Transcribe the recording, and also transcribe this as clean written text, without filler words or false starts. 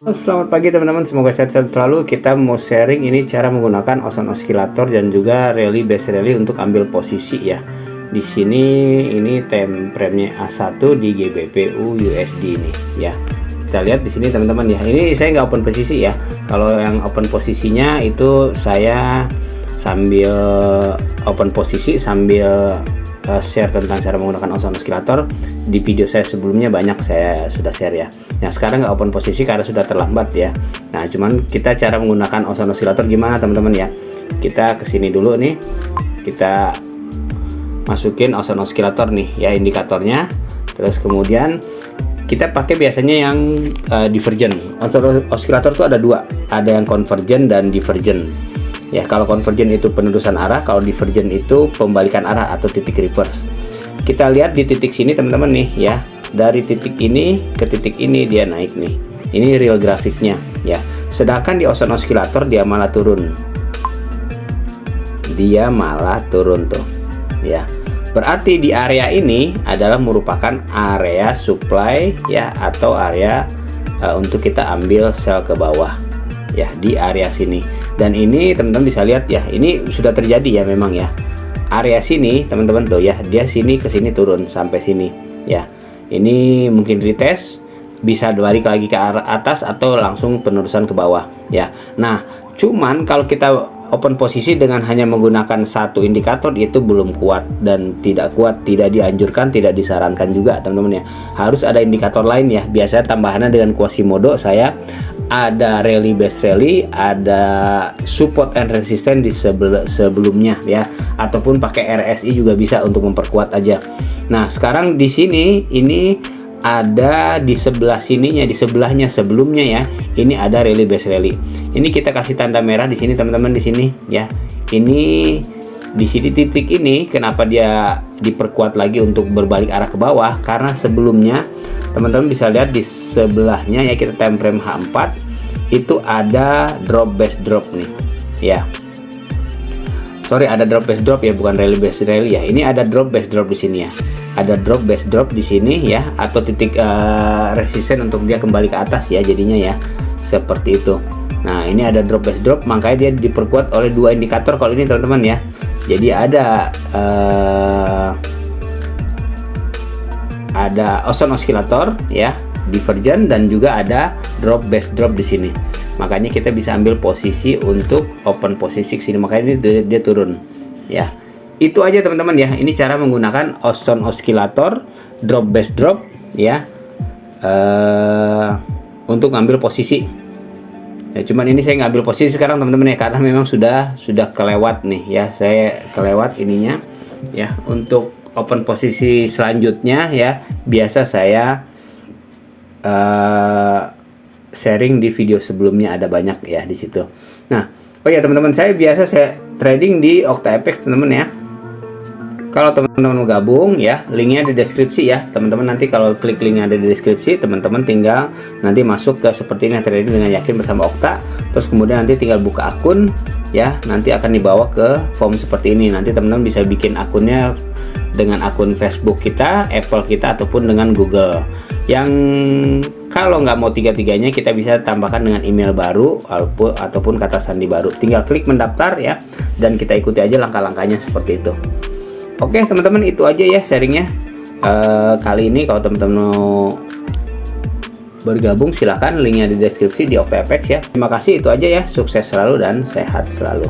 Selamat pagi teman-teman, semoga sehat-sehat selalu. Kita mau sharing ini cara menggunakan Ozone Oscillator dan juga rally base rally untuk ambil posisi ya. Di sini ini time frame-nya A1 di GBP USD nih ya. Kita lihat di sini teman-teman ya. Ini saya nggak open posisi ya. Kalau yang open posisinya itu saya sambil open posisi sambil share tentang cara menggunakan Ozone Oscillator. Di video saya sebelumnya banyak saya sudah share ya. Nah sekarang nggak open posisi karena sudah terlambat ya. Nah cuman kita cara menggunakan Ozone Oscillator gimana teman-teman ya. Kita kesini dulu nih, kita masukin Ozone Oscillator nih ya, indikatornya. Terus kemudian kita pakai biasanya yang divergent. Ozone Oscillator itu ada dua, ada yang convergent dan divergent. Ya, kalau convergent itu penerusan arah, kalau divergent itu pembalikan arah atau titik reverse. Kita lihat di titik sini teman-teman nih ya. Dari titik ini ke titik ini dia naik nih. Ini real grafiknya ya. Sedangkan di Ozone Oscillator dia malah turun. Dia malah turun tuh. Ya. Berarti di area ini adalah merupakan area supply ya, atau area untuk kita ambil sell ke bawah. Ya, di area sini. Dan ini teman-teman bisa lihat ya, ini sudah terjadi ya memang ya. Area sini teman-teman tuh ya, dia sini ke sini turun sampai sini ya. Ini mungkin retest, bisa balik lagi ke arah atas atau langsung penerusan ke bawah ya. Nah, cuman kalau kita open posisi dengan hanya menggunakan satu indikator itu belum kuat dan tidak kuat, tidak dianjurkan, tidak disarankan juga teman-teman ya. Harus ada indikator lain ya. Biasanya tambahannya dengan Quasimodo saya ada rally base rally, ada support and resistance di sebelumnya ya, ataupun pakai RSI juga bisa untuk memperkuat aja. Nah sekarang di sini ini ada di sebelah sininya, di sebelahnya sebelumnya ya, ini ada rally base rally. Ini kita kasih tanda merah di sini teman-teman, di sini ya. Ini di sini titik ini kenapa dia diperkuat lagi untuk berbalik arah ke bawah, karena sebelumnya teman-teman bisa lihat di sebelahnya ya, kita time frame H4 itu ada drop base drop nih ya. Sorry, ada drop base drop ya, bukan rally base rally ya. Ini ada drop base drop di sini ya. Ada drop base drop di sini ya, atau titik resisten untuk dia kembali ke atas ya, jadinya ya seperti itu. Nah ini ada drop base drop, makanya dia diperkuat oleh dua indikator kalau ini teman-teman ya. Jadi ada Ozone Oscillator ya, divergent, dan juga ada drop base drop di sini. Makanya kita bisa ambil posisi untuk open posisi sini, makanya ini dia turun ya. Itu aja teman-teman ya. Ini cara menggunakan Ozone Oscillator, drop base drop ya, untuk ngambil posisi. Ya, cuman ini saya ngambil posisi sekarang teman-teman ya, karena memang sudah kelewat nih ya, saya kelewat ininya ya. Untuk open posisi selanjutnya ya, biasa saya sharing di video sebelumnya, ada banyak ya di situ. Nah, oh ya teman-teman, saya biasa saya trading di OctaFX teman-teman ya. Kalau teman-teman mau gabung ya, linknya di deskripsi ya teman-teman. Nanti kalau klik linknya ada di deskripsi, teman-teman tinggal nanti masuk ke seperti ini, trading dengan yakin bersama Okta. Terus kemudian nanti tinggal buka akun ya, nanti akan dibawa ke form seperti ini. Nanti teman-teman bisa bikin akunnya dengan akun Facebook kita, Apple kita, ataupun dengan Google. Yang kalau nggak mau tiga-tiganya, kita bisa tambahkan dengan email baru ataupun kata sandi baru. Tinggal klik mendaftar ya, dan kita ikuti aja langkah-langkahnya seperti itu. Oke teman-teman, itu aja ya sharingnya kali ini. Kalau teman-teman mau bergabung silahkan, linknya di deskripsi di OctaFX ya. Terima kasih, itu aja ya. Sukses selalu dan sehat selalu.